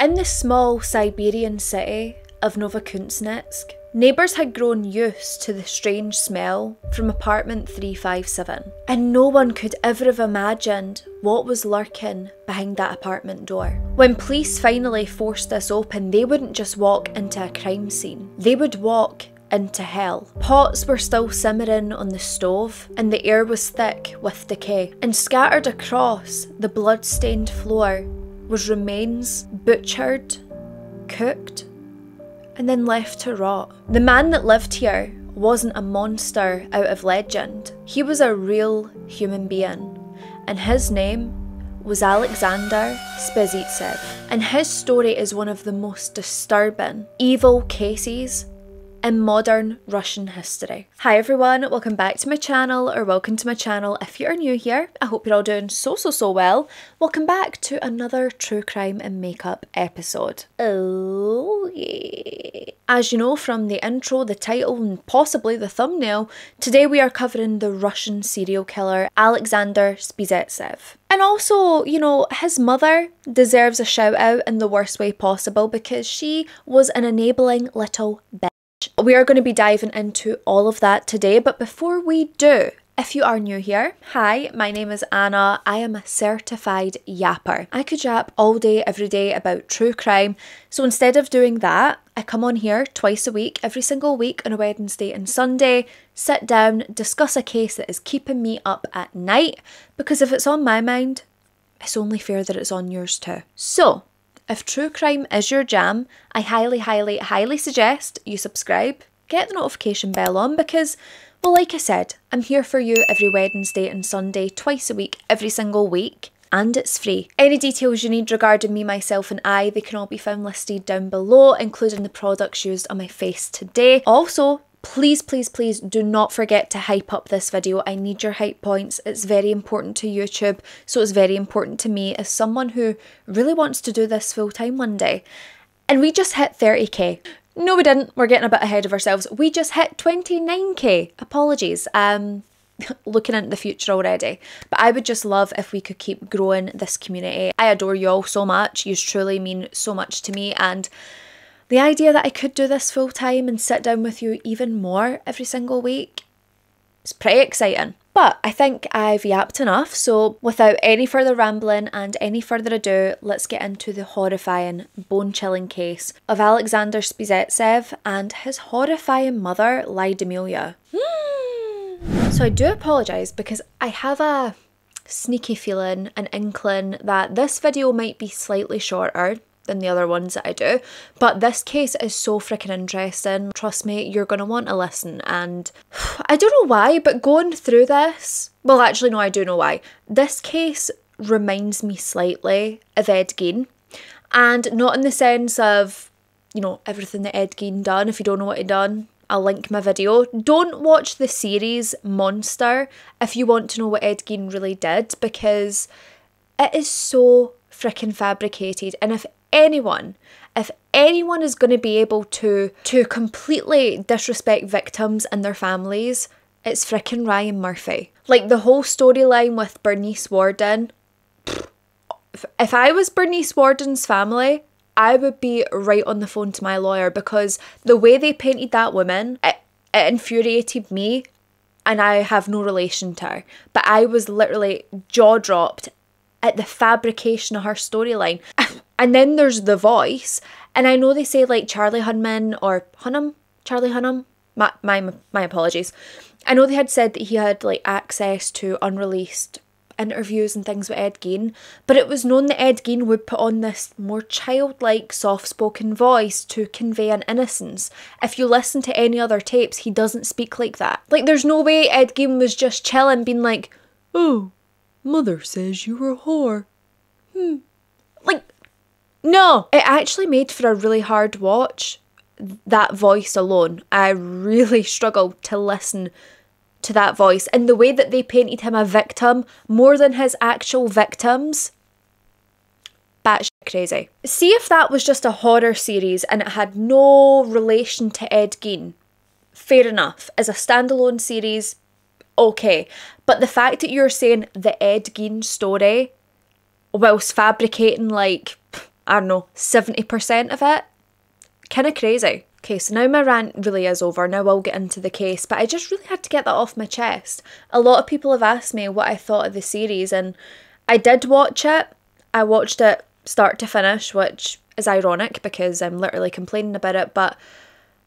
In the small Siberian city of Novokuznetsk, neighbours had grown used to the strange smell from apartment 357, and no one could ever have imagined what was lurking behind that apartment door. When police finally forced this open, they wouldn't just walk into a crime scene, they would walk into hell. Pots were still simmering on the stove, and the air was thick with decay, and scattered across the blood-stained floor was remains butchered, cooked, and then left to rot. The man that lived here wasn't a monster out of legend. He was a real human being, and his name was Alexander Spesivtsev. And his story is one of the most disturbing, evil cases in modern Russian history. Hi everyone, welcome back to my channel, or welcome to my channel if you're new here. I hope you're all doing so well. Welcome back to another true crime and makeup episode. Oh yeah. As you know from the intro, the title, and possibly the thumbnail, today we are covering the Russian serial killer Alexander Spesivtsev. And also, you know, his mother deserves a shout out in the worst way possible because she was an enabling little bitch. We are going to be diving into all of that today, but before we do, if you are new here, hi, my name is Anna. I am a certified yapper. I could yap all day, every day about true crime. So instead of doing that, I come on here twice a week, every single week on a Wednesday and Sunday, sit down, discuss a case that is keeping me up at night, because if it's on my mind, it's only fair that it's on yours too. So, if true crime is your jam, I highly suggest you subscribe, get the notification bell on because, well, like I said, I'm here for you every Wednesday and Sunday, twice a week, every single week, and it's free. Any details you need regarding me, myself and I, they can all be found listed down below, including the products used on my face today. Also, please do not forget to hype up this video. I need your hype points. It's very important to YouTube, so it's very important to me as someone who really wants to do this full time one day. And we just hit 30k. No, we didn't. We're getting a bit ahead of ourselves. We just hit 29k. Apologies. Looking into the future already. But I would just love if we could keep growing this community. I adore you all so much. You truly mean so much to me, and the idea that I could do this full time and sit down with you even more every single week is pretty exciting. But I think I've yapped enough, so without any further rambling and any further ado, let's get into the horrifying, bone-chilling case of Alexander Spesivtsev and his horrifying mother, Lyudmila. So I do apologise because I have a sneaky feeling, an inkling that this video might be slightly shorter than the other ones that I do, but this case is so freaking interesting. Trust me, you're gonna want to listen, and I don't know why, but going through this, well actually no, I do know why. This case reminds me slightly of Ed Gein, and not in the sense of, you know, everything that Ed Gein done. If you don't know what he done, I'll link my video. Don't watch the series Monster if you want to know what Ed Gein really did, because it is so freaking fabricated. And if anyone is going to be able to completely disrespect victims and their families, it's freaking Ryan Murphy. Like the whole storyline with Bernice Warden, if I was Bernice Warden's family, I would be right on the phone to my lawyer, because the way they painted that woman, it infuriated me, and I have no relation to her, but I was literally jaw-dropped at the fabrication of her storyline. And then there's The Voice, and I know they say like Charlie Hunnam or Charlie Hunnam, my apologies. I know they had said that he had like access to unreleased interviews and things with Ed Gein, but it was known that Ed Gein would put on this more childlike, soft-spoken voice to convey an innocence. If you listen to any other tapes, he doesn't speak like that. Like there's no way Ed Gein was just chilling being like, "Oh, mother says you're a whore." Like, no. It actually made for a really hard watch, that voice alone. I really struggled to listen to that voice, and the way that they painted him a victim more than his actual victims, batshit crazy. See if that was just a horror series and it had no relation to Ed Gein, fair enough. As a standalone series, okay. But the fact that you're saying the Ed Gein story whilst fabricating like I don't know, 70% of it. Kind of crazy. Okay, so now my rant really is over. Now I'll get into the case, but I just really had to get that off my chest. A lot of people have asked me what I thought of the series, and I did watch it. I watched it start to finish, which is ironic because I'm literally complaining about it, but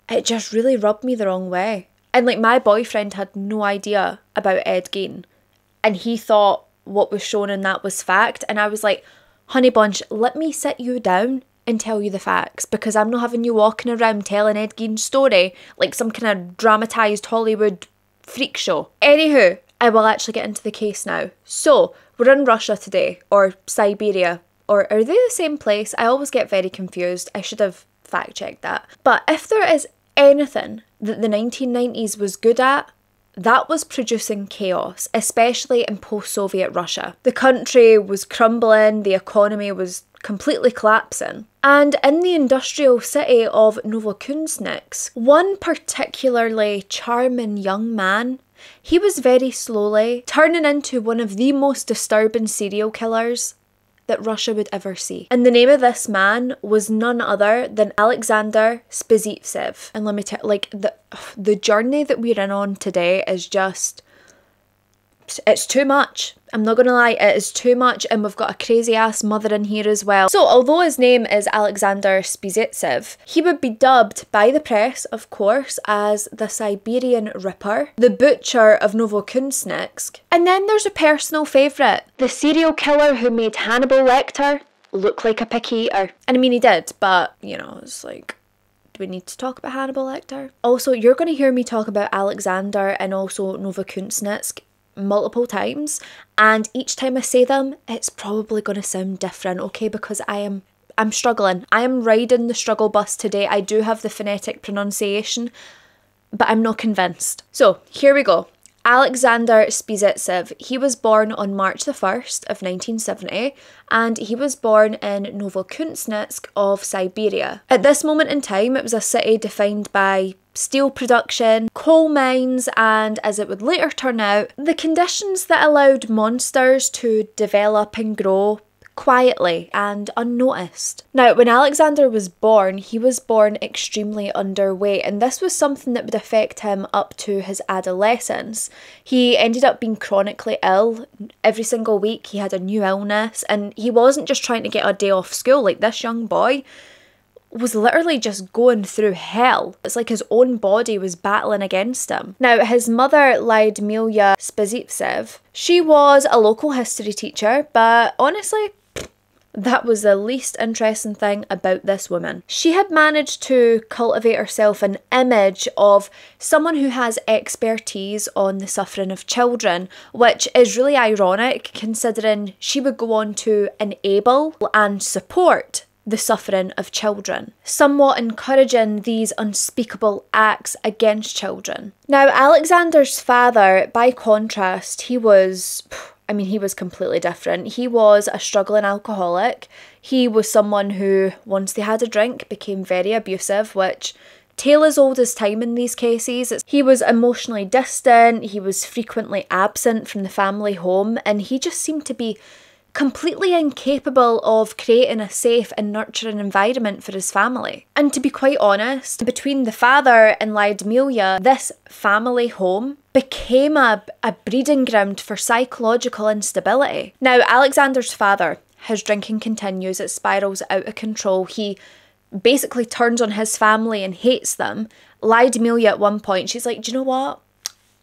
it just really rubbed me the wrong way. And like, my boyfriend had no idea about Ed Gein, and he thought what was shown in that was fact, and I was like, honey bunch, let me sit you down and tell you the facts, because I'm not having you walking around telling Ed Gein's story like some kind of dramatised Hollywood freak show. Anywho, I will actually get into the case now. So, we're in Russia today, or Siberia, or are they the same place? I always get very confused. I should have fact checked that. But if there is anything that the 1990s was good at, that was producing chaos, especially in post-Soviet Russia. The country was crumbling, the economy was completely collapsing. And in the industrial city of Novokuznetsk, one particularly charming young man, he was very slowly turning into one of the most disturbing serial killers that Russia would ever see. And the name of this man was none other than Alexander Spesivtsev. And let me tell you, like, the journey that we're in on today is just, it's too much. I'm not gonna lie, it is too much, and we've got a crazy ass mother in here as well. So although his name is Alexander Spesivtsev, he would be dubbed by the press, of course, as the Siberian Ripper, the Butcher of Novokuznetsk. And then there's a personal favourite, the serial killer who made Hannibal Lecter look like a picky eater. And I mean, he did, but you know, it's like, do we need to talk about Hannibal Lecter? Also, you're going to hear me talk about Alexander and also Novokuznetsk multiple times, and each time I say them, it's probably going to sound different, okay, because I'm struggling. I am riding the struggle bus today. I do have the phonetic pronunciation, but I'm not convinced. So here we go. Alexander Spesivtsev, he was born on March the 1st of 1970, and he was born in Novokuznetsk of Siberia. At this moment in time, it was a city defined by steel production, coal mines, and as it would later turn out, the conditions that allowed monsters to develop and grow quietly and unnoticed. Now, when Alexander was born, he was born extremely underweight, and this was something that would affect him up to his adolescence. He ended up being chronically ill. Every single week he had a new illness, and he wasn't just trying to get a day off school. Like, this young boy was literally just going through hell. It's like his own body was battling against him. Now, his mother, Lyudmila Spesivtsev, she was a local history teacher, but honestly, that was the least interesting thing about this woman. She had managed to cultivate herself an image of someone who has expertise on the suffering of children, which is really ironic considering she would go on to enable and support the suffering of children, somewhat encouraging these unspeakable acts against children. Now, Alexander's father, by contrast, he was completely different. He was a struggling alcoholic. He was someone who, once they had a drink, became very abusive, which tale as old as time in these cases. He was emotionally distant, he was frequently absent from the family home, and he just seemed to be completely incapable of creating a safe and nurturing environment for his family. And to be quite honest, between the father and Lyudmila, this family home became a breeding ground for psychological instability. Now, Alexander's father, his drinking continues, it spirals out of control. He basically turns on his family and hates them. Lyudmila at one point, she's like, do you know what?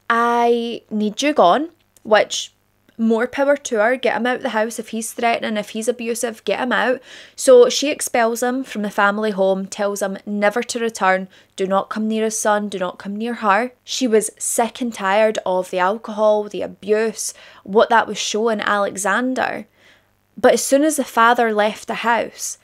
I need you gone, which, more power to her, get him out of the house. If he's threatening, if he's abusive, get him out. So she expels him from the family home, tells him never to return, do not come near his son, do not come near her. She was sick and tired of the alcohol, the abuse, what that was showing Alexander. But as soon as the father left the house,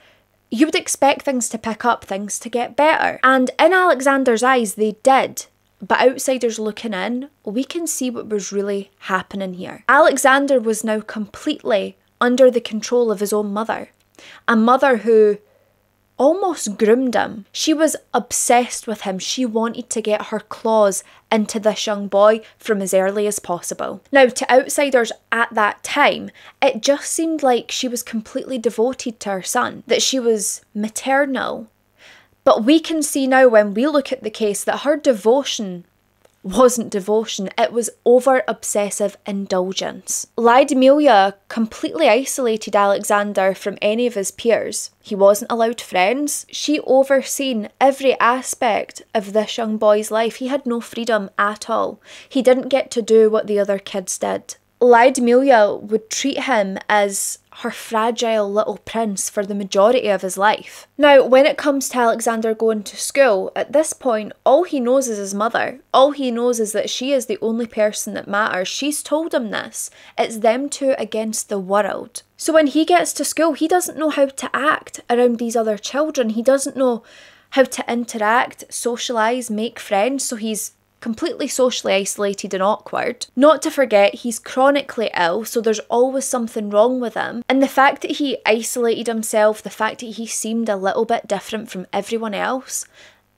you would expect things to pick up, things to get better. And in Alexander's eyes, they did. But outsiders looking in, we can see what was really happening here. Alexander was now completely under the control of his own mother. A mother who almost groomed him. She was obsessed with him. She wanted to get her claws into this young boy from as early as possible. Now, to outsiders at that time, it just seemed like she was completely devoted to her son, that she was maternal. But we can see now when we look at the case that her devotion wasn't devotion, it was over-obsessive indulgence. Lyudmila completely isolated Alexander from any of his peers. He wasn't allowed friends. She overseen every aspect of this young boy's life. He had no freedom at all. He didn't get to do what the other kids did. Lyudmila would treat him as her fragile little prince for the majority of his life. Now, when it comes to Alexander going to school, at this point, all he knows is his mother. All he knows is that she is the only person that matters. She's told him this. It's them two against the world. So when he gets to school, he doesn't know how to act around these other children. He doesn't know how to interact, socialise, make friends, so he's completely socially isolated and awkward. Not to forget, he's chronically ill, so there's always something wrong with him. And the fact that he isolated himself, the fact that he seemed a little bit different from everyone else,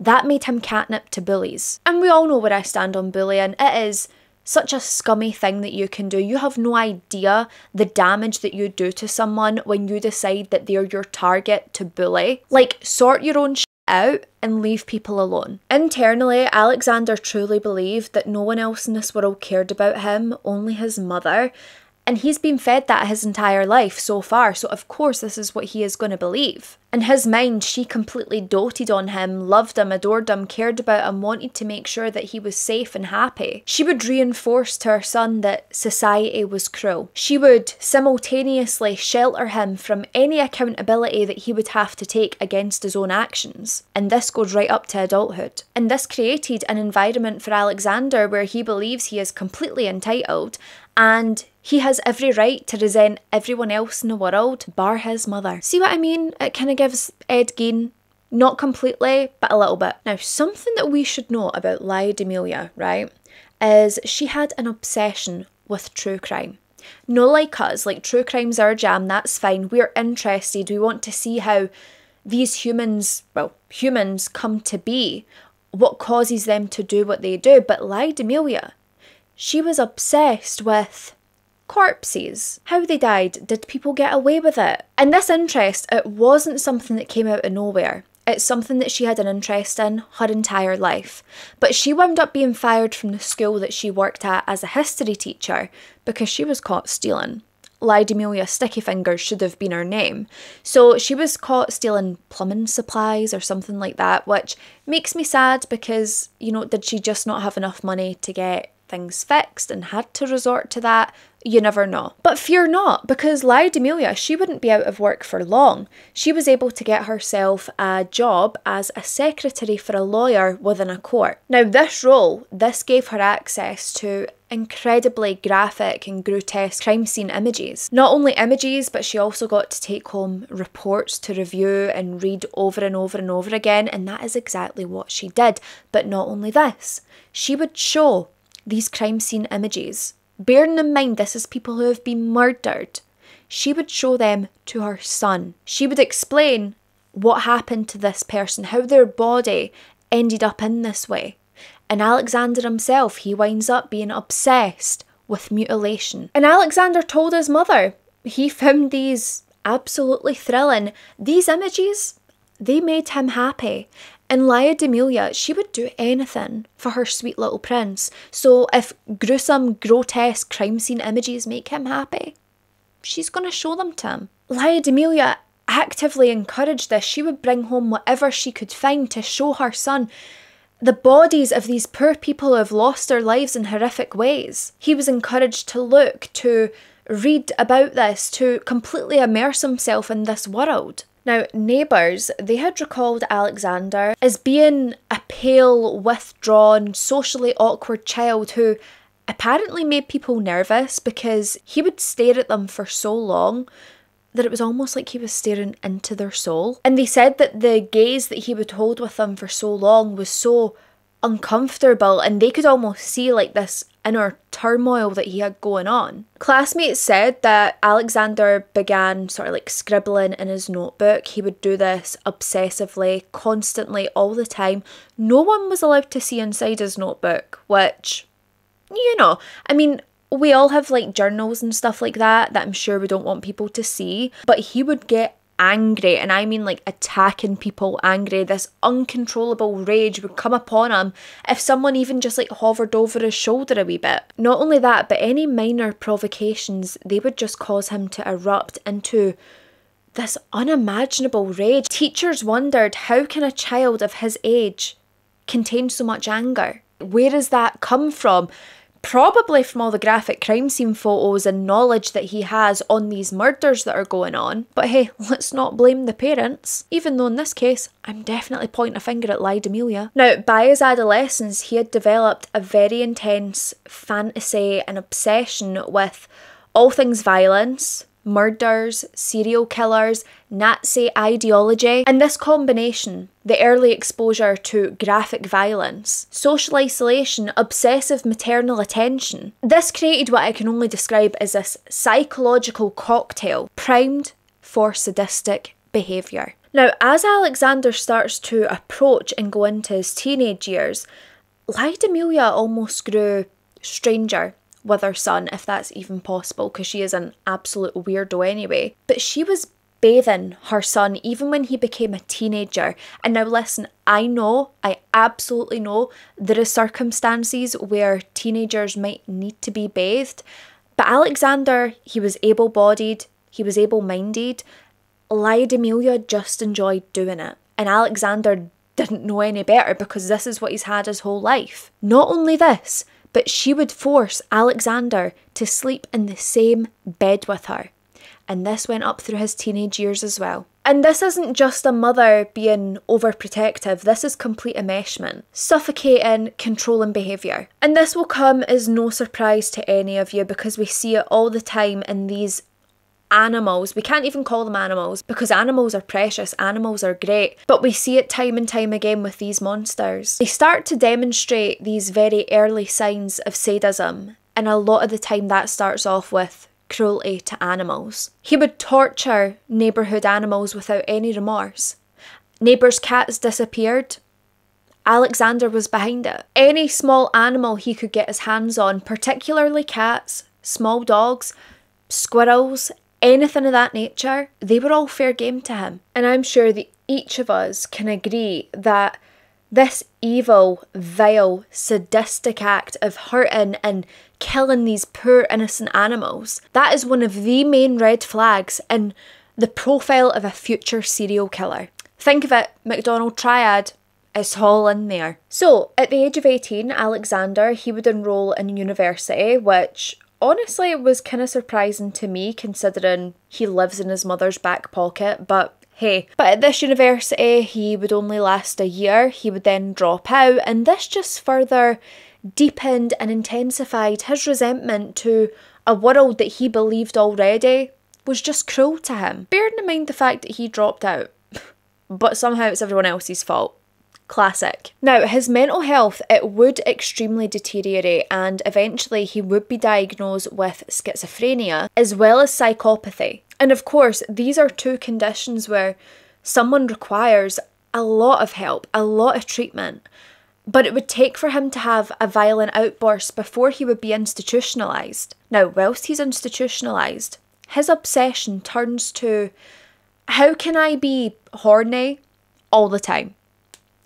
that made him catnip to bullies. And we all know where I stand on bullying. It is such a scummy thing that you can do. You have no idea the damage that you do to someone when you decide that they're your target to bully. Like, sort your own shit out and leave people alone. Internally, Alexander truly believed that no one else in this world cared about him, only his mother. And he's been fed that his entire life so far, so of course this is what he is going to believe. In his mind, she completely doted on him, loved him, adored him, cared about him, wanted to make sure that he was safe and happy. She would reinforce to her son that society was cruel. She would simultaneously shelter him from any accountability that he would have to take against his own actions. And this goes right up to adulthood. And this created an environment for Alexander where he believes he is completely entitled and he has every right to resent everyone else in the world, bar his mother. See what I mean? It kind of gives Ed Gein, not completely, but a little bit. Now, something that we should know about Lyudmila, right, is she had an obsession with true crime. No like us, like true crime's our jam, that's fine. We're interested, we want to see how these humans come to be, what causes them to do what they do. But Lyudmila, she was obsessed with corpses, how they died, did people get away with it? And this interest, it wasn't something that came out of nowhere. It's something that she had an interest in her entire life. But she wound up being fired from the school that she worked at as a history teacher because she was caught stealing. Lyudmila Sticky Fingers should have been her name. So she was caught stealing plumbing supplies or something like that, which makes me sad because, you know, did she just not have enough money to get things fixed and had to resort to that? You never know. But fear not, because Lyudmila, she wouldn't be out of work for long. She was able to get herself a job as a secretary for a lawyer within a court. Now this role, this gave her access to incredibly graphic and grotesque crime scene images. Not only images, but she also got to take home reports to review and read over and over and over again, and that is exactly what she did. But not only this, she would show these crime scene images. Bearing in mind this is people who have been murdered, she would show them to her son. She would explain what happened to this person, how their body ended up in this way. And Alexander himself, he winds up being obsessed with mutilation. And Alexander told his mother he found these absolutely thrilling. These images, they made him happy. And Lyudmila, she would do anything for her sweet little prince. So if gruesome, grotesque crime scene images make him happy, she's going to show them to him. Lyudmila actively encouraged this. She would bring home whatever she could find to show her son the bodies of these poor people who have lost their lives in horrific ways. He was encouraged to look, to read about this, to completely immerse himself in this world. Now, neighbours, they had recalled Alexander as being a pale, withdrawn, socially awkward child who apparently made people nervous because he would stare at them for so long that it was almost like he was staring into their soul. And they said that the gaze that he would hold with them for so long was so uncomfortable, and they could almost see like this inner turmoil that he had going on. Classmates said that Alexander began sort of like scribbling in his notebook. He would do this obsessively, constantly, all the time. No one was allowed to see inside his notebook, which, you know, I mean, we all have like journals and stuff like that I'm sure we don't want people to see, but he would get angry, and I mean like attacking people angry. This uncontrollable rage would come upon him if someone even just like hovered over his shoulder a wee bit. Not only that, but any minor provocations, they would just cause him to erupt into this unimaginable rage. Teachers wondered, how can a child of his age contain so much anger? Where does that come from? Probably from all the graphic crime scene photos and knowledge that he has on these murders that are going on. But hey, let's not blame the parents. Even though in this case, I'm definitely pointing a finger at Lyudmila. Now, by his adolescence, he had developed a very intense fantasy and obsession with all things violence, murders, serial killers, Nazi ideology, and this combination, the early exposure to graphic violence, social isolation, obsessive maternal attention, this created what I can only describe as this psychological cocktail primed for sadistic behaviour. Now, as Alexander starts to approach and go into his teenage years, Lyudmila almost grew stranger with her son, if that's even possible, because she is an absolute weirdo anyway. But she was bathing her son even when he became a teenager. And now listen, I absolutely know there are circumstances where teenagers might need to be bathed, but Alexander, he was able-bodied, he was able-minded. Lyudmila just enjoyed doing it, and Alexander didn't know any better because this is what he's had his whole life. Not only this, but she would force Alexander to sleep in the same bed with her. And this went up through his teenage years as well. And this isn't just a mother being overprotective, this is complete enmeshment, suffocating, controlling behaviour. And this will come as no surprise to any of you because we see it all the time in these animals. We can't even call them animals because animals are precious, animals are great, but we see it time and time again with these monsters. They start to demonstrate these very early signs of sadism, and a lot of the time that starts off with cruelty to animals. He would torture neighbourhood animals without any remorse. Neighbours' cats disappeared. Alexander was behind it. Any small animal he could get his hands on, particularly cats, small dogs, squirrels, anything of that nature, they were all fair game to him. And I'm sure that each of us can agree that this evil, vile, sadistic act of hurting and killing these poor innocent animals, that is one of the main red flags in the profile of a future serial killer. Think of it, McDonald triad, it's all in there. So, at the age of 18, Alexander, he would enroll in university, which honestly was kind of surprising to me considering he lives in his mother's back pocket, but hey. But at this university, he would only last a year. He would then drop out, and this just further deepened and intensified his resentment to a world that he believed already was just cruel to him. Bearing in mind the fact that he dropped out, but somehow it's everyone else's fault. Classic. Now, his mental health, it would extremely deteriorate, and eventually he would be diagnosed with schizophrenia as well as psychopathy. And of course, these are two conditions where someone requires a lot of help, a lot of treatment. But it would take for him to have a violent outburst before he would be institutionalised. Now, whilst he's institutionalised, his obsession turns to, how can I be horny all the time?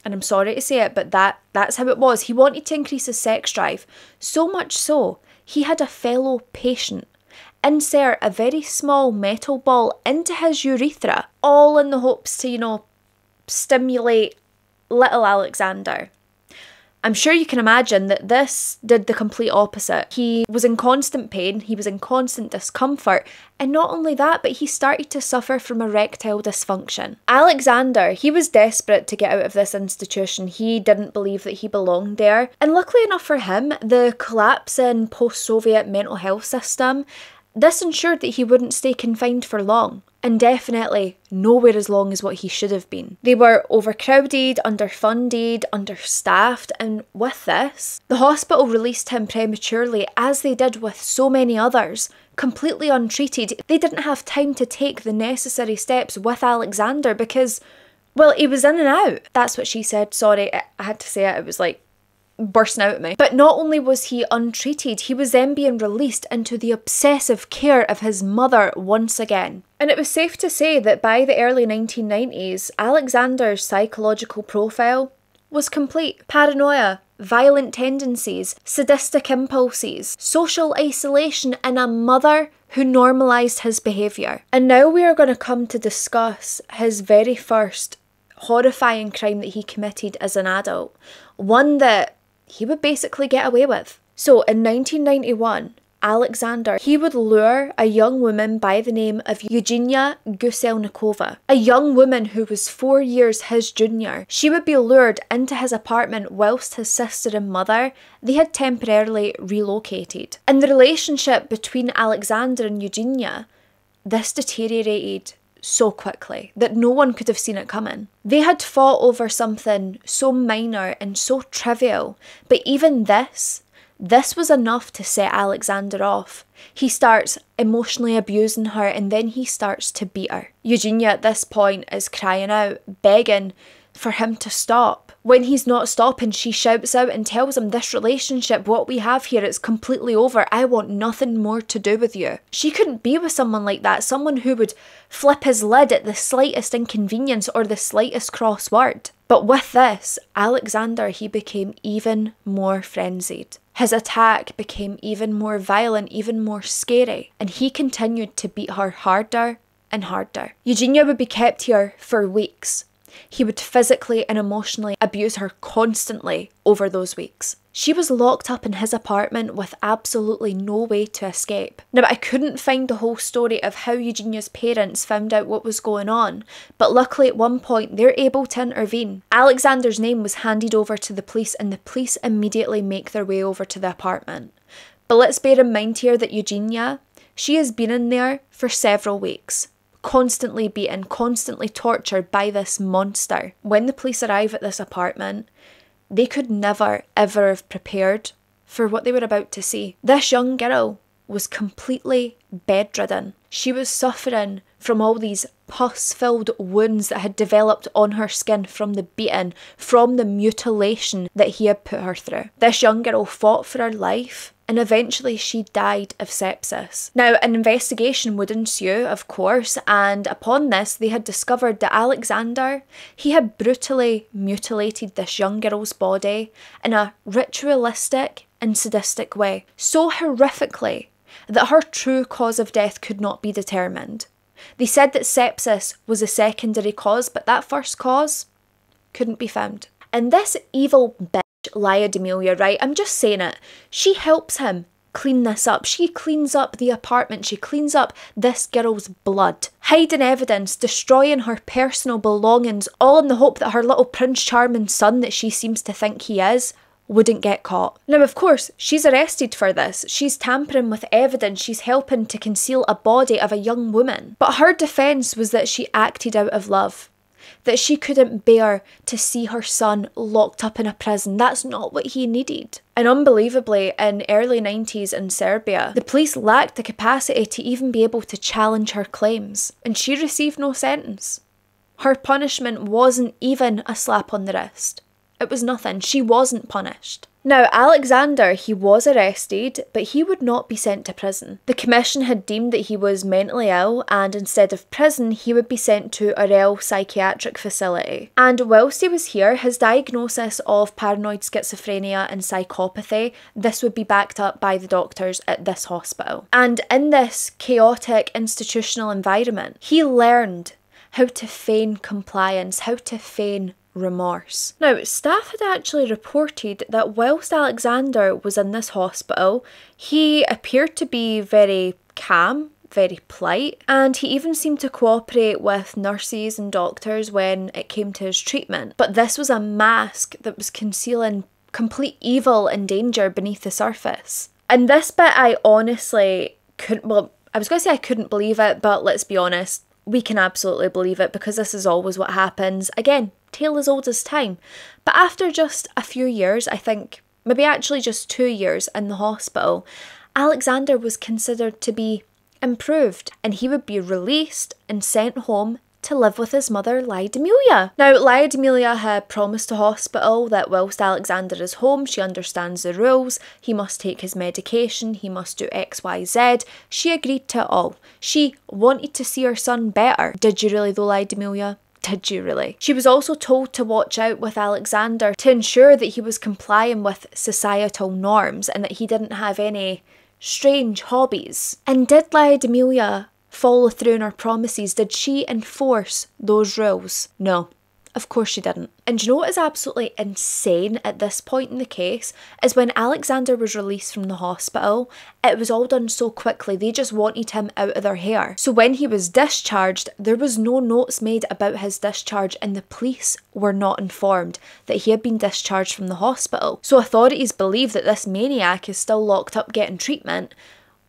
And I'm sorry to say it, but that's how it was. He wanted to increase his sex drive. So much so, he had a fellow patient insert a very small metal ball into his urethra, all in the hopes to, stimulate little Alexander. I'm sure you can imagine that this did the complete opposite. He was in constant pain, he was in constant discomfort, and not only that, but he started to suffer from erectile dysfunction. Alexander, he was desperate to get out of this institution. He didn't believe that he belonged there. And luckily enough for him, the collapse in post-Soviet mental health system, This ensured that he wouldn't stay confined for long, and definitely nowhere as long as what he should have been. They were overcrowded, underfunded, understaffed, and with this, the hospital released him prematurely, as they did with so many others, completely untreated. They didn't have time to take the necessary steps with Alexander because, well, he was in and out. That's what she said. Sorry, I had to say it. It was like bursting out at me. But not only was he untreated, he was then being released into the obsessive care of his mother once again. And it was safe to say that by the early 1990s, Alexander's psychological profile was complete. Paranoia, violent tendencies, sadistic impulses, social isolation, and a mother who normalised his behaviour. And now we are going to come to discuss his very first horrifying crime that he committed as an adult. One that he would basically get away with. So in 1991, Alexander, he would lure a young woman by the name of Eugenia Guselnikova, a young woman who was 4 years his junior. She would be lured into his apartment whilst his sister and mother, they had temporarily relocated. And the relationship between Alexander and Eugenia, this deteriorated so quickly that no one could have seen it coming. They had fought over something so minor and so trivial, but even this was enough to set Alexander off. He starts emotionally abusing her and then he starts to beat her. Eugenia at this point is crying out, begging for him to stop. When he's not stopping, she shouts out and tells him, this relationship, what we have here, it's completely over. I want nothing more to do with you. She couldn't be with someone like that, someone who would flip his lid at the slightest inconvenience or the slightest cross word. But with this, Alexander, he became even more frenzied. His attack became even more violent, even more scary, and he continued to beat her harder and harder. Eugenia would be kept here for weeks. He would physically and emotionally abuse her constantly over those weeks. She was locked up in his apartment with absolutely no way to escape. Now, I couldn't find the whole story of how Eugenia's parents found out what was going on, but luckily at one point they're able to intervene. Alexander's name was handed over to the police and the police immediately make their way over to the apartment. But let's bear in mind here that Eugenia, she has been in there for several weeks. Constantly beaten, constantly tortured by this monster. When the police arrive at this apartment, they could never ever have prepared for what they were about to see. This young girl was completely bedridden. She was suffering from all these pus-filled wounds that had developed on her skin from the beating, from the mutilation that he had put her through. This young girl fought for her life, and eventually she died of sepsis. Now, an investigation would ensue, of course, and upon this they had discovered that Alexander, he had brutally mutilated this young girl's body in a ritualistic and sadistic way, so horrifically that her true cause of death could not be determined. They said that sepsis was a secondary cause, but that first cause couldn't be found. And this evil bitch, Lyudmila, right, I'm just saying it, she helps him clean this up. She cleans up the apartment, she cleans up this girl's blood, hiding evidence, destroying her personal belongings, all in the hope that her little Prince Charming son that she seems to think he is wouldn't get caught. Now, of course, she's arrested for this. She's tampering with evidence. She's helping to conceal a body of a young woman. But her defence was that she acted out of love, that she couldn't bear to see her son locked up in a prison. That's not what he needed. And unbelievably, in early 90s in Serbia, the police lacked the capacity to even be able to challenge her claims. And she received no sentence. Her punishment wasn't even a slap on the wrist. It was nothing. She wasn't punished. Now, Alexander, he was arrested, but he would not be sent to prison. The commission had deemed that he was mentally ill, and instead of prison, he would be sent to a real psychiatric facility. And whilst he was here, his diagnosis of paranoid schizophrenia and psychopathy, this would be backed up by the doctors at this hospital. And in this chaotic institutional environment, he learned how to feign compliance, how to feign remorse. Now, staff had actually reported that whilst Alexander was in this hospital, he appeared to be very calm, very polite, and he even seemed to cooperate with nurses and doctors when it came to his treatment. But this was a mask that was concealing complete evil and danger beneath the surface. And this bit I honestly couldn't, well, I was going to say I couldn't believe it, but let's be honest, we can absolutely believe it because this is always what happens. Again, tale as old as time. But after just a few years, I think maybe actually just 2 years in the hospital, Alexander was considered to be improved and he would be released and sent home to live with his mother, Lyudmila. Now, Lyudmila had promised the hospital that whilst Alexander is home, she understands the rules, he must take his medication, he must do X, Y, Z. She agreed to it all. She wanted to see her son better. Did you really though, Lyudmila? Did you really? She was also told to watch out with Alexander to ensure that he was complying with societal norms and that he didn't have any strange hobbies. And did Lyudmila follow through on her promises? Did she enforce those rules? No, of course she didn't. And you know what is absolutely insane at this point in the case is when Alexander was released from the hospital, it was all done so quickly. They just wanted him out of their hair. So when he was discharged, there was no notes made about his discharge and the police were not informed that he had been discharged from the hospital. So authorities believe that this maniac is still locked up getting treatment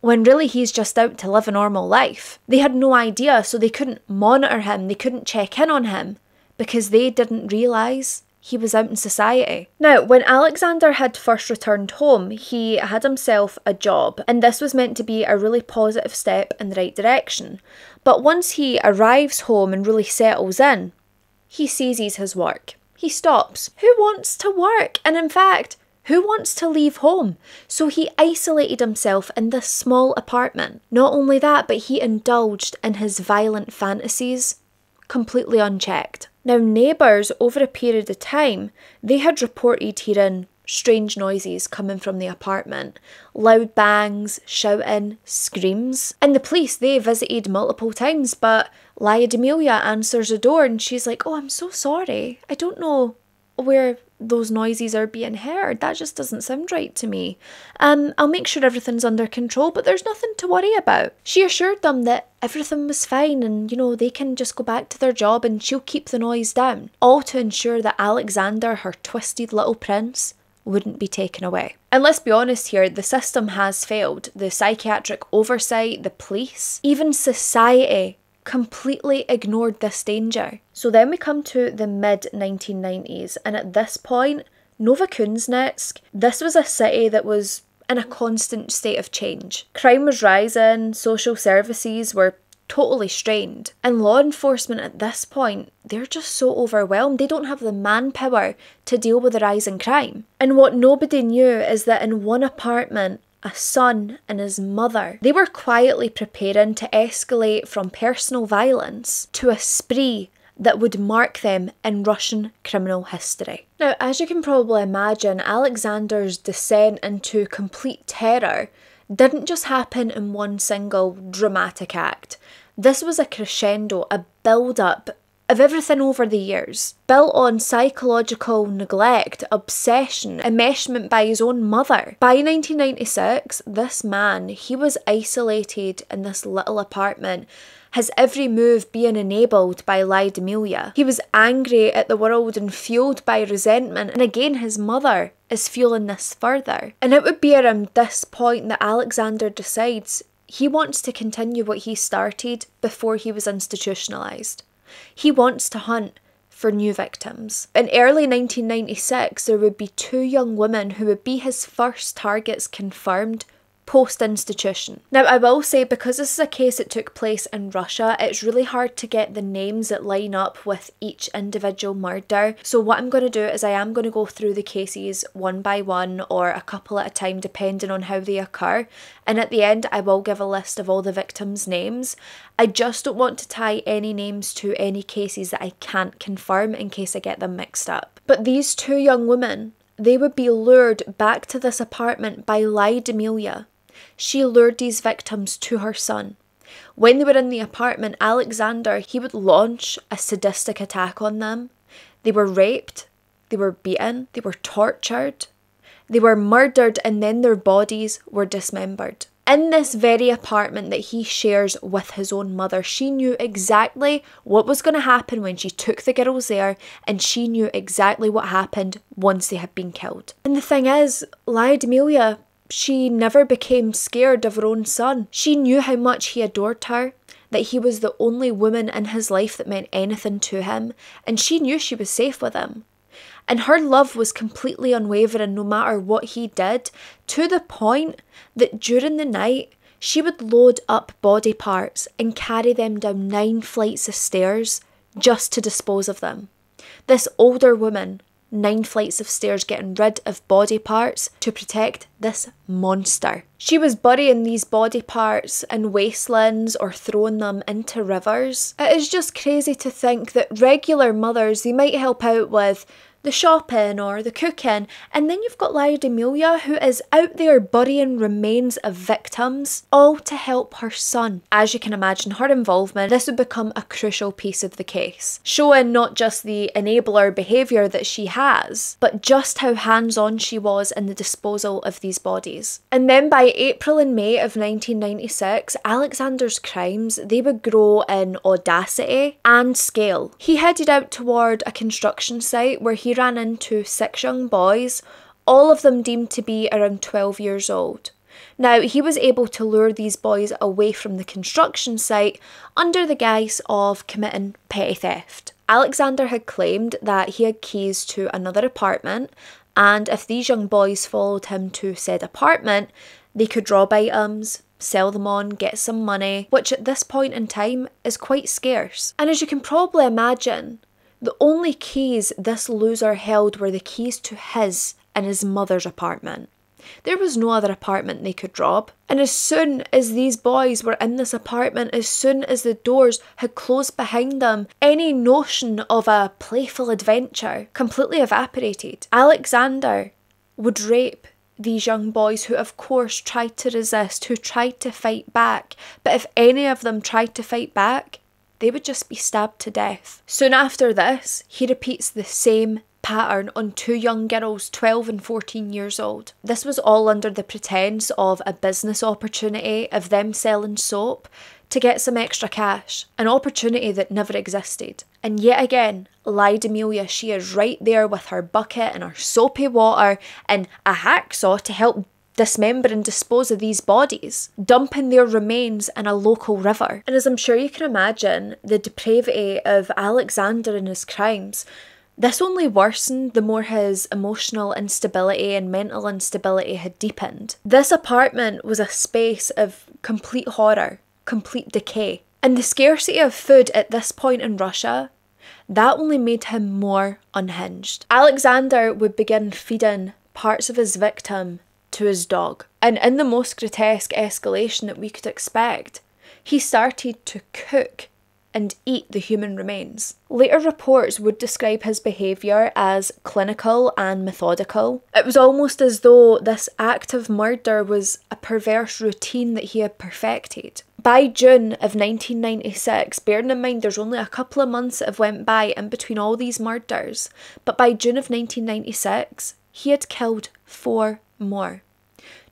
when really he's just out to live a normal life. They had no idea, so they couldn't monitor him, they couldn't check in on him, because they didn't realise he was out in society. Now, when Alexander had first returned home, he had himself a job, and this was meant to be a really positive step in the right direction. But once he arrives home and really settles in, he seizes his work. He stops. Who wants to work? And in fact, who wants to leave home? So he isolated himself in this small apartment. Not only that, but he indulged in his violent fantasies, completely unchecked. Now, neighbours, over a period of time, they had reported hearing strange noises coming from the apartment. Loud bangs, shouting, screams. And the police, they visited multiple times, but Lyudmila answers the door and she's like, "Oh, I'm so sorry. I don't know where those noises are being heard. That just doesn't sound right to me. I'll make sure everything's under control, but there's nothing to worry about." She assured them that everything was fine and, you know, they can just go back to their job and she'll keep the noise down. All to ensure that Alexander, her twisted little prince, wouldn't be taken away. And let's be honest here, the system has failed. The psychiatric oversight, the police, even society completely ignored this danger. So then we come to the mid-1990s, and at this point, Novokuznetsk, this was a city that was in a constant state of change. Crime was rising, social services were totally strained, and law enforcement at this point, they're just so overwhelmed. They don't have the manpower to deal with the rise in crime. And what nobody knew is that in one apartment, a son and his mother, they were quietly preparing to escalate from personal violence to a spree that would mark them in Russian criminal history. Now, as you can probably imagine, Alexander's descent into complete terror didn't just happen in one single dramatic act. This was a crescendo, a build-up of everything over the years, built on psychological neglect, obsession, enmeshment by his own mother. By 1996, this man, he was isolated in this little apartment, his every move being enabled by Lyudmila. He was angry at the world and fueled by resentment, and again his mother is fueling this further. And it would be around this point that Alexander decides he wants to continue what he started before he was institutionalised. He wants to hunt for new victims. In early 1996, there would be 2 young women who would be his first targets confirmed post-institution. Now, I will say, because this is a case that took place in Russia, it's really hard to get the names that line up with each individual murder. So what I'm going to do is I am going to go through the cases one by one or a couple at a time depending on how they occur. And at the end, I will give a list of all the victims' names. I just don't want to tie any names to any cases that I can't confirm in case I get them mixed up. But these 2 young women, they would be lured back to this apartment by Lyudmila. She lured these victims to her son. When they were in the apartment, Alexander, he would launch a sadistic attack on them. They were raped, they were beaten, they were tortured, they were murdered, and then their bodies were dismembered. In this very apartment that he shares with his own mother, she knew exactly what was going to happen when she took the girls there, and she knew exactly what happened once they had been killed. And the thing is, Lyudmila, she never became scared of her own son. She knew how much he adored her, that he was the only woman in his life that meant anything to him, and she knew she was safe with him. And her love was completely unwavering no matter what he did, to the point that during the night, she would load up body parts and carry them down 9 flights of stairs just to dispose of them. This older woman, 9 flights of stairs getting rid of body parts to protect this monster. She was burying these body parts in wastelands or throwing them into rivers. It is just crazy to think that regular mothers, they might help out with the shopping or the cooking, and then you've got Lyudmila, who is out there burying remains of victims, all to help her son. As you can imagine, her involvement, this would become a crucial piece of the case, showing not just the enabler behaviour that she has, but just how hands-on she was in the disposal of these bodies. And then by April and May of 1996, Alexander's crimes, they would grow in audacity and scale. He headed out toward a construction site where he ran into 6 young boys, all of them deemed to be around 12 years old. Now, he was able to lure these boys away from the construction site under the guise of committing petty theft. Alexander had claimed that he had keys to another apartment, and if these young boys followed him to said apartment, they could rob items, sell them on, get some money, which at this point in time is quite scarce. And as you can probably imagine, the only keys this loser held were the keys to his and his mother's apartment. There was no other apartment they could rob. And as soon as these boys were in this apartment, as soon as the doors had closed behind them, any notion of a playful adventure completely evaporated. Alexander would rape these young boys who of course tried to resist, who tried to fight back. But if any of them tried to fight back, they would just be stabbed to death. Soon after this, he repeats the same pattern on 2 young girls, 12 and 14 years old. This was all under the pretense of a business opportunity of them selling soap to get some extra cash, an opportunity that never existed. And yet again, Lyudmila, she is right there with her bucket and her soapy water and a hacksaw to help dismember and dispose of these bodies, dumping their remains in a local river. And as I'm sure you can imagine, the depravity of Alexander and his crimes, this only worsened the more his emotional instability and mental instability had deepened. This apartment was a space of complete horror, complete decay. And the scarcity of food at this point in Russia, that only made him more unhinged. Alexander would begin feeding parts of his victim to his dog. And in the most grotesque escalation that we could expect, he started to cook and eat the human remains. Later reports would describe his behaviour as clinical and methodical. It was almost as though this act of murder was a perverse routine that he had perfected. By June of 1996, bearing in mind there's only a couple of months that have went by in between all these murders, but by June of 1996, he had killed 4 more.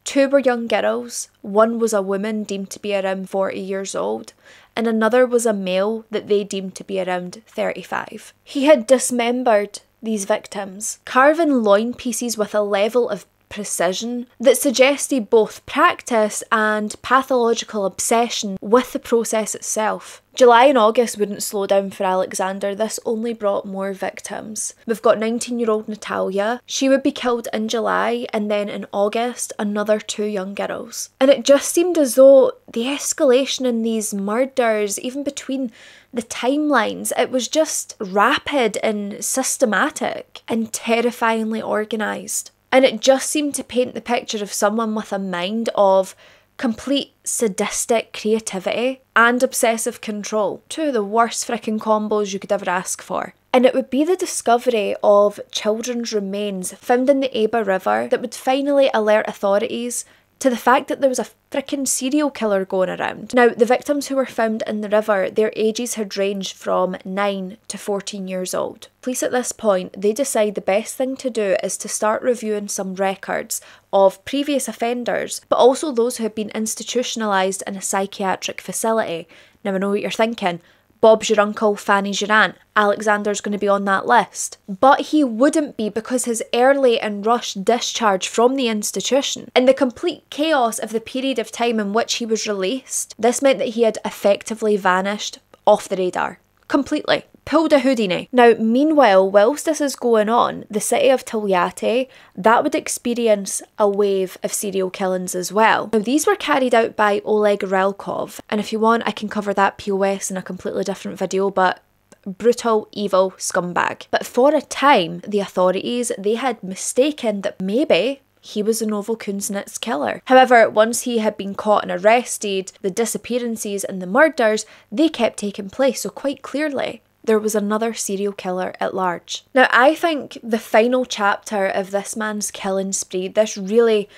2 were young girls, 1 was a woman deemed to be around 40 years old, and another was a male that they deemed to be around 35. He had dismembered these victims, carving loin pieces with a level of precision that suggested both practice and pathological obsession with the process itself. July and August wouldn't slow down for Alexander. This only brought more victims. We've got 19-year-old Natalia. She would be killed in July, and then in August, another 2 young girls. And it just seemed as though the escalation in these murders, even between the timelines, it was just rapid and systematic and terrifyingly organised. And it just seemed to paint the picture of someone with a mind of complete sadistic creativity and obsessive control. 2 of the worst frickin' combos you could ever ask for. And it would be the discovery of children's remains found in the Aba River that would finally alert authorities to the fact that there was a frickin' serial killer going around. Now, the victims who were found in the river, their ages had ranged from 9 to 14 years old. Police at this point, they decide the best thing to do is to start reviewing some records of previous offenders, but also those who had been institutionalised in a psychiatric facility. Now, I know what you're thinking, Bob's your uncle, Fanny's your aunt. Alexander's going to be on that list. But he wouldn't be, because his early and rushed discharge from the institution and the complete chaos of the period of time in which he was released, this meant that he had effectively vanished off the radar. Completely. Pulled a Houdini. Now, meanwhile, whilst this is going on, the city of Toliati, that would experience a wave of serial killings as well. Now, these were carried out by Oleg Relkov, and if you want, I can cover that POS in a completely different video, but brutal, evil scumbag. But for a time, the authorities, they had mistaken that maybe he was a Novokuznetsk killer. However, once he had been caught and arrested, the disappearances and the murders, they kept taking place, so quite clearly there was another serial killer at large. Now, I think the final chapter of this man's killing spree, this really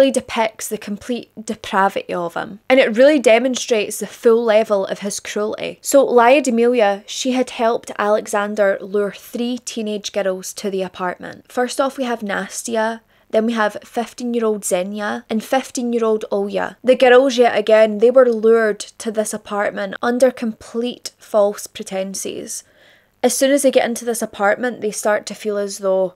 depicts the complete depravity of him. And it really demonstrates the full level of his cruelty. So Lyudmila, she had helped Alexander lure 3 teenage girls to the apartment. First off, we have Nastya. Then we have 15-year-old Xenia and 15-year-old Olya. The girls, yet again, they were lured to this apartment under complete false pretenses. As soon as they get into this apartment, they start to feel as though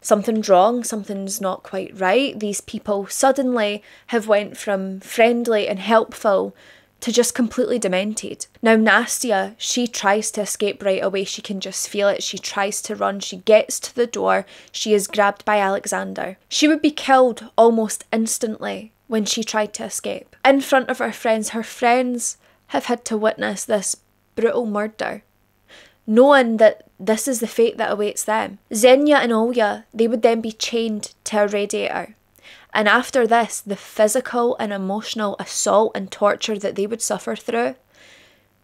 something's wrong, something's not quite right. These people suddenly have went from friendly and helpful to just completely demented. Now Nastya, she tries to escape right away. She can just feel it. She tries to run. She gets to the door. She is grabbed by Alexander. She would be killed almost instantly when she tried to escape. In front of her friends have had to witness this brutal murder, knowing that this is the fate that awaits them. Xenia and Olya, they would then be chained to a radiator. And after this, the physical and emotional assault and torture that they would suffer through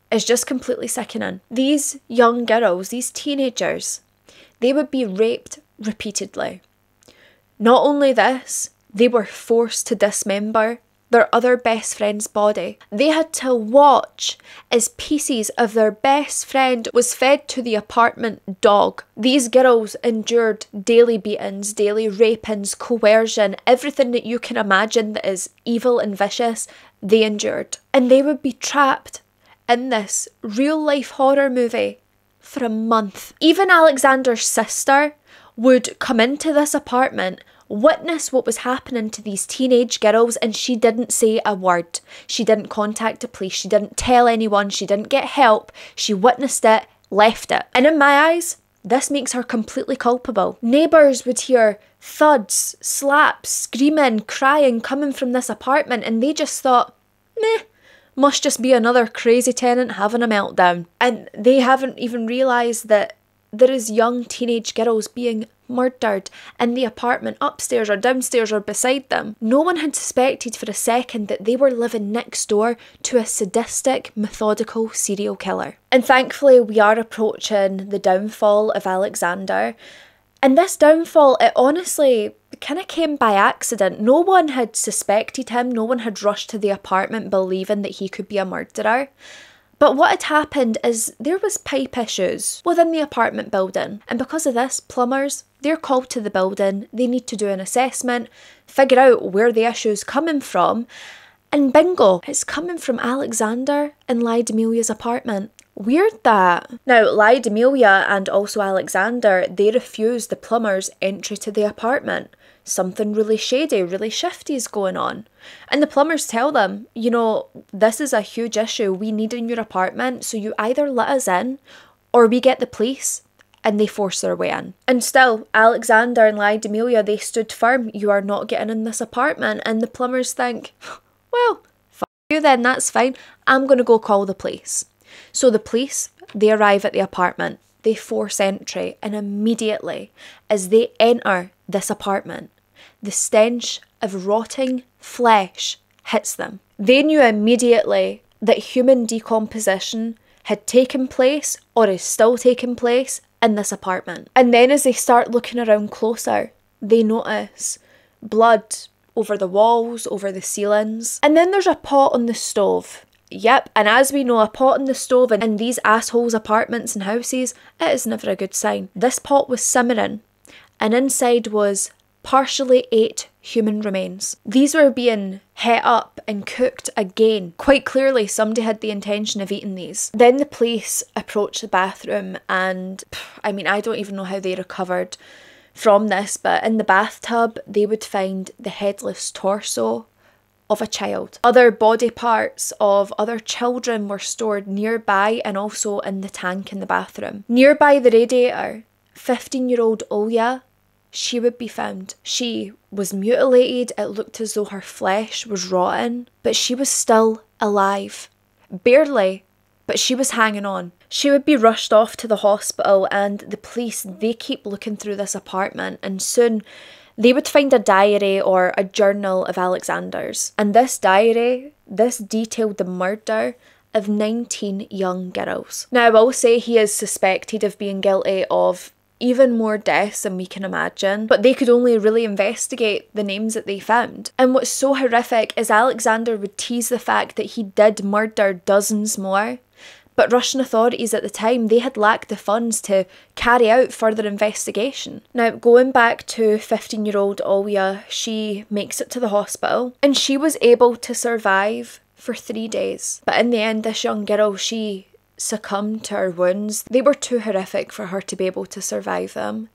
is just completely sickening. These young girls, these teenagers, they would be raped repeatedly. Not only this, they were forced to dismember their other best friend's body. They had to watch as pieces of their best friend was fed to the apartment dog. These girls endured daily beatings, daily rapings, coercion, everything that you can imagine that is evil and vicious, they endured. And they would be trapped in this real life horror movie for a month. Even Alexander's sister would come into this apartment, witness what was happening to these teenage girls, and she didn't say a word. She didn't contact the police. She didn't tell anyone. She didn't get help. She witnessed it, left it. And in my eyes, this makes her completely culpable. Neighbours would hear thuds, slaps, screaming, crying coming from this apartment, and they just thought, meh, must just be another crazy tenant having a meltdown. And they haven't even realised that there is young teenage girls being murdered in the apartment upstairs or downstairs or beside them. No one had suspected for a second that they were living next door to a sadistic, methodical serial killer. And thankfully, we are approaching the downfall of Alexander. And this downfall, it honestly kind of came by accident. No one had suspected him. No one had rushed to the apartment believing that he could be a murderer. But what had happened is there was pipe issues within the apartment building, and because of this, plumbers, they're called to the building, they need to do an assessment, figure out where the issue's coming from, and bingo, it's coming from Alexander and Lyudmila's apartment. Weird that. Now, Lyudmila and also Alexander, they refused the plumber's entry to the apartment. Something really shady, really shifty is going on. And the plumbers tell them, you know, this is a huge issue we need in your apartment, so you either let us in or we get the police. And they force their way in. And still, Alexander and Lyudmila, they stood firm. You are not getting in this apartment. And the plumbers think, well, fuck you then, that's fine. I'm going to go call the police. So the police, they arrive at the apartment. They force entry. And immediately, as they enter this apartment, the stench of rotting flesh hits them. They knew immediately that human decomposition had taken place or is still taking place in this apartment. And then as they start looking around closer, they notice blood over the walls, over the ceilings. And then there's a pot on the stove. Yep, and as we know, a pot on the stove in these assholes' apartments and houses, it is never a good sign. This pot was simmering, and inside was partially ate human remains. These were being het up and cooked again. Quite clearly, somebody had the intention of eating these. Then the police approached the bathroom and, I mean, I don't even know how they recovered from this, but in the bathtub, they would find the headless torso of a child. Other body parts of other children were stored nearby and also in the tank in the bathroom. Nearby the radiator, 15-year-old Olya, she would be found. She was mutilated, it looked as though her flesh was rotten, but she was still alive. Barely, but she was hanging on. She would be rushed off to the hospital, and the police, they keep looking through this apartment, and soon they would find a diary or a journal of Alexander's. And this diary, this detailed the murder of 19 young girls. Now, I will say he is suspected of being guilty of even more deaths than we can imagine, but they could only really investigate the names that they found. And what's so horrific is Alexander would tease the fact that he did murder dozens more, but Russian authorities at the time, they had lacked the funds to carry out further investigation. Now, going back to 15-year-old Olya, she makes it to the hospital and she was able to survive for 3 days. But in the end, this young girl, she succumbed to her wounds. They were too horrific for her to be able to survive them.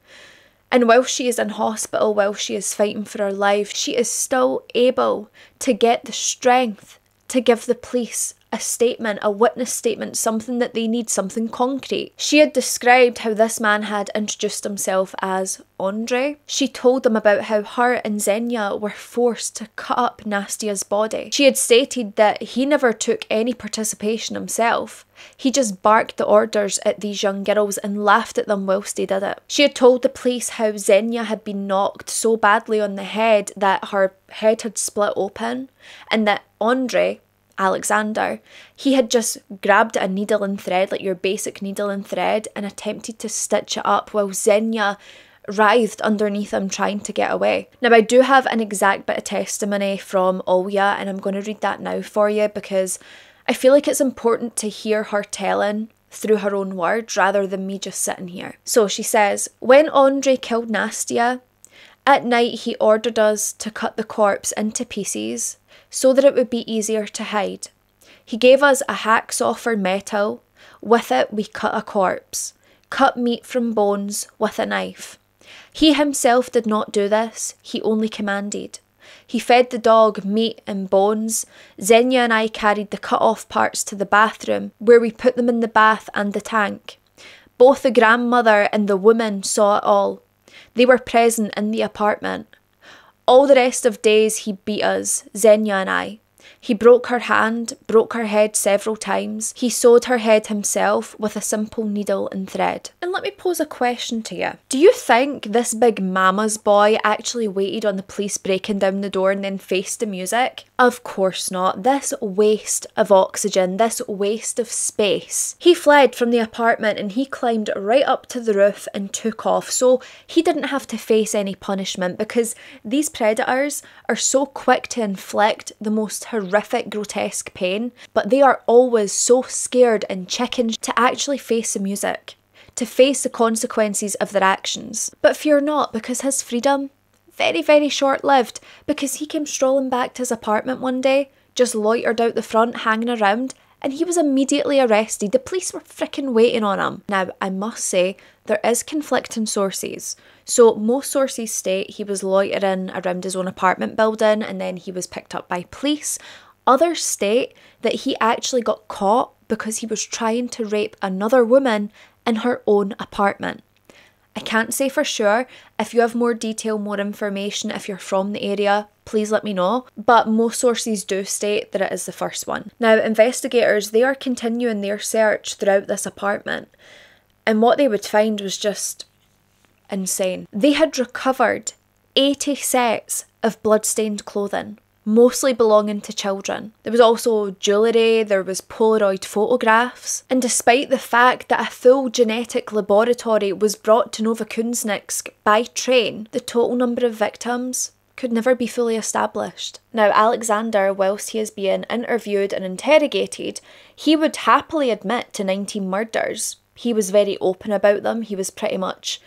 And while she is in hospital, while she is fighting for her life, she is still able to get the strength to give the police a statement, a witness statement, something that they need, something concrete. She had described how this man had introduced himself as Andrei. She told them about how her and Xenia were forced to cut up Nastia's body. She had stated that he never took any participation himself. He just barked the orders at these young girls and laughed at them whilst he did it. She had told the police how Xenia had been knocked so badly on the head that her head had split open, and that Andrei, Alexander, he had just grabbed a needle and thread, like your basic needle and thread, and attempted to stitch it up while Xenia writhed underneath him trying to get away. Now, I do have an exact bit of testimony from Olya, and I'm going to read that now for you because I feel like it's important to hear her telling through her own words rather than me just sitting here. So she says, "When Andrei killed Nastia, at night he ordered us to cut the corpse into pieces so that it would be easier to hide. He gave us a hacksaw for metal. With it we cut a corpse, cut meat from bones with a knife. He himself did not do this, he only commanded. He fed the dog meat and bones. Xenia and I carried the cut off parts to the bathroom where we put them in the bath and the tank. Both the grandmother and the woman saw it all. They were present in the apartment. All the rest of days he beat us, Xenia and I. He broke her hand, broke her head several times. He sewed her head himself with a simple needle and thread." And let me pose a question to you. Do you think this big mama's boy actually waited on the police breaking down the door and then faced the music? Of course not. This waste of oxygen, this waste of space. He fled from the apartment and he climbed right up to the roof and took off, so he didn't have to face any punishment because these predators are so quick to inflict the most horrific, grotesque pain, but they are always so scared and chickened to actually face the music, to face the consequences of their actions. But fear not, because his freedom, very, very short-lived, because he came strolling back to his apartment one day, just loitered out the front, hanging around, and he was immediately arrested. The police were freaking waiting on him. Now, I must say, there is conflicting sources. So most sources state he was loitering around his own apartment building and then he was picked up by police. Others state that he actually got caught because he was trying to rape another woman in her own apartment. I can't say for sure. If you have more detail, more information, if you're from the area, please let me know. But most sources do state that it is the first one. Now, investigators, they are continuing their search throughout this apartment. And what they would find was just insane. They had recovered 80 sets of blood-stained clothing, mostly belonging to children. There was also jewellery, there was Polaroid photographs, and despite the fact that a full genetic laboratory was brought to Novokuznetsk by train, the total number of victims could never be fully established. Now, Alexander, whilst he is being interviewed and interrogated, he would happily admit to 19 murders. He was very open about them. He was pretty much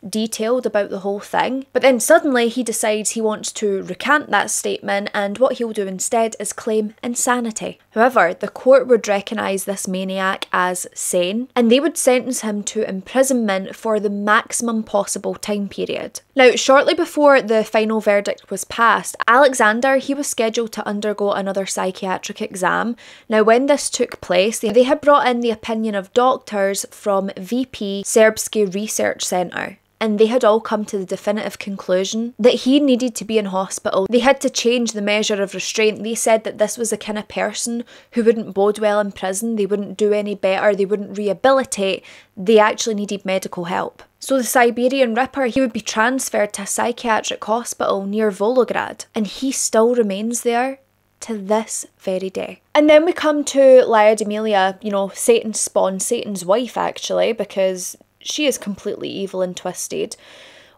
detailed about the whole thing. But then suddenly he decides he wants to recant that statement, and what he'll do instead is claim insanity. However, the court would recognise this maniac as sane, and they would sentence him to imprisonment for the maximum possible time period. Now, shortly before the final verdict was passed, Alexander, he was scheduled to undergo another psychiatric exam. Now, when this took place, they had brought in the opinion of doctors from VP Serbsky Research Center, and they had all come to the definitive conclusion that he needed to be in hospital. They had to change the measure of restraint. They said that this was the kind of person who wouldn't bode well in prison, they wouldn't do any better, they wouldn't rehabilitate, they actually needed medical help. So the Siberian Ripper, he would be transferred to a psychiatric hospital near Volgograd, and he still remains there to this very day. And then we come to Lyudmila, you know, Satan's spawn, Satan's wife actually, because she is completely evil and twisted.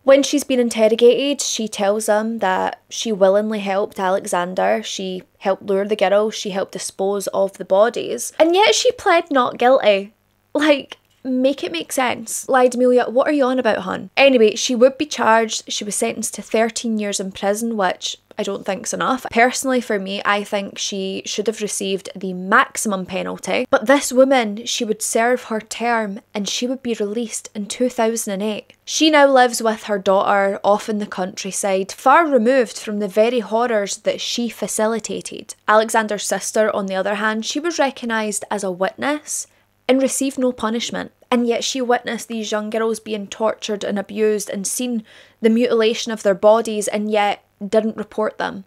When she's been interrogated, she tells them that she willingly helped Alexander, she helped lure the girl, she helped dispose of the bodies, and yet she pled not guilty. Like, make it make sense. Lyudmila, what are you on about, hon? Anyway, she would be charged. She was sentenced to 13 years in prison, which I don't think's enough. Personally, for me, I think she should have received the maximum penalty. But this woman, she would serve her term and she would be released in 2008. She now lives with her daughter off in the countryside, far removed from the very horrors that she facilitated. Alexander's sister, on the other hand, she was recognised as a witness and received no punishment. And yet she witnessed these young girls being tortured and abused and seen the mutilation of their bodies, and yet didn't report them.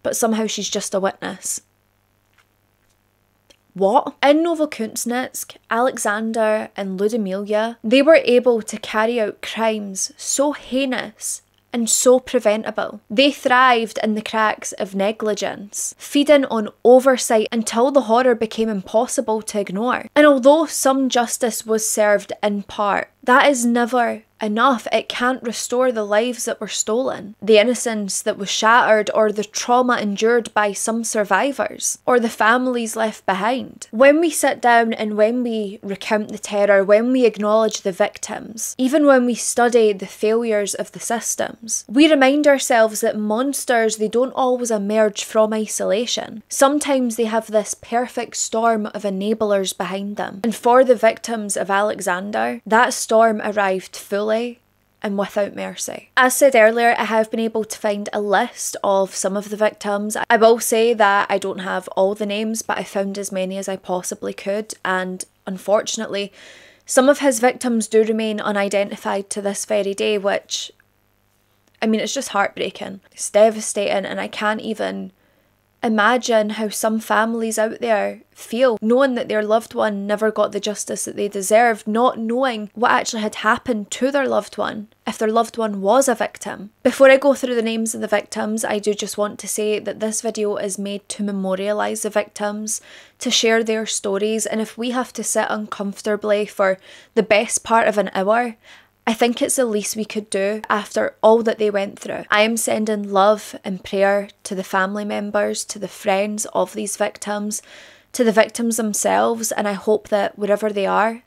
But somehow she's just a witness. What? In Novokuznetsk, Alexander and Lyudmila, they were able to carry out crimes so heinous and so preventable. They thrived in the cracks of negligence, feeding on oversight until the horror became impossible to ignore. And although some justice was served in part, that is never enough. It can't restore the lives that were stolen, the innocence that was shattered, or the trauma endured by some survivors, or the families left behind. When we sit down and when we recount the terror, when we acknowledge the victims, even when we study the failures of the systems, we remind ourselves that monsters, they don't always emerge from isolation. Sometimes they have this perfect storm of enablers behind them. And for the victims of Alexander, that storm arrived fully and without mercy. As said earlier, I have been able to find a list of some of the victims. I will say that I don't have all the names, but I found as many as I possibly could, and unfortunately some of his victims do remain unidentified to this very day, which, I mean, it's just heartbreaking. It's devastating, and I can't even imagine how some families out there feel, knowing that their loved one never got the justice that they deserved, not knowing what actually had happened to their loved one, if their loved one was a victim. Before I go through the names of the victims, I do just want to say that this video is made to memorialise the victims, to share their stories, and if we have to sit uncomfortably for the best part of an hour, I think it's the least we could do after all that they went through. I am sending love and prayer to the family members, to the friends of these victims, to the victims themselves, and I hope that wherever they are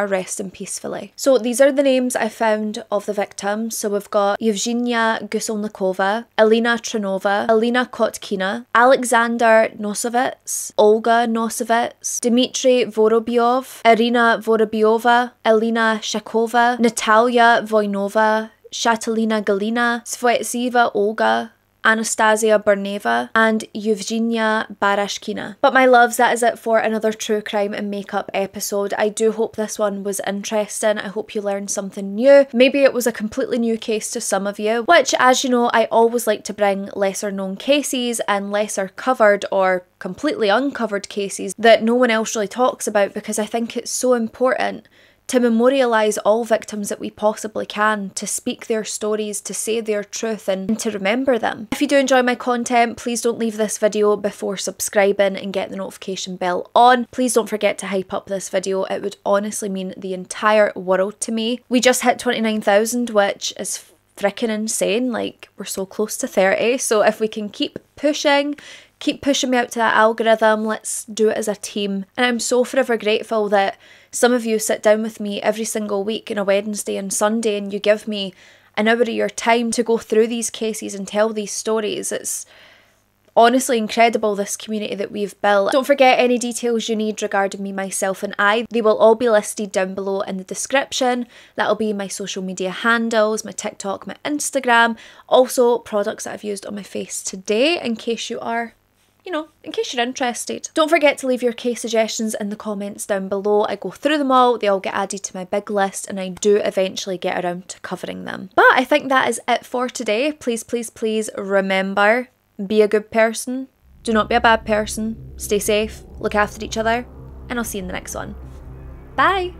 resting peacefully. So these are the names I found of the victims. So we've got Yevgenia Guselnikova, Elena Trinova, Elena Kotkina, Alexander Nosovets, Olga Nosovets, Dmitry Vorobyov, Irina Vorobyova, Elena Shakova, Natalia Voynova, Shatalina Galina, Svetseva Olga, Anastasia Berneva, and Yevgenia Barashkina. But my loves, that is it for another true crime and makeup episode. I do hope this one was interesting. I hope you learned something new. Maybe it was a completely new case to some of you, which, as you know, I always like to bring lesser known cases and lesser covered or completely uncovered cases that no one else really talks about, because I think it's so important to memorialise all victims that we possibly can, to speak their stories, to say their truth, and to remember them. If you do enjoy my content, please don't leave this video before subscribing and get the notification bell on. Please don't forget to hype up this video. It would honestly mean the entire world to me. We just hit 29,000, which is freaking insane. Like, we're so close to 30, so if we can keep pushing, Keep pushing me out to that algorithm. Let's do it as a team. And I'm so forever grateful that some of you sit down with me every single week on a Wednesday and Sunday and you give me an hour of your time to go through these cases and tell these stories. It's honestly incredible, this community that we've built. Don't forget, any details you need regarding me, myself and I, they will all be listed down below in the description. That'll be my social media handles, my TikTok, my Instagram, also products that I've used on my face today in case you are, in case you're interested. Don't forget to leave your case suggestions in the comments down below. I go through them all, they all get added to my big list, and I do eventually get around to covering them. But I think that is it for today. Please, please, please remember, be a good person, do not be a bad person, stay safe, look after each other, and I'll see you in the next one. Bye!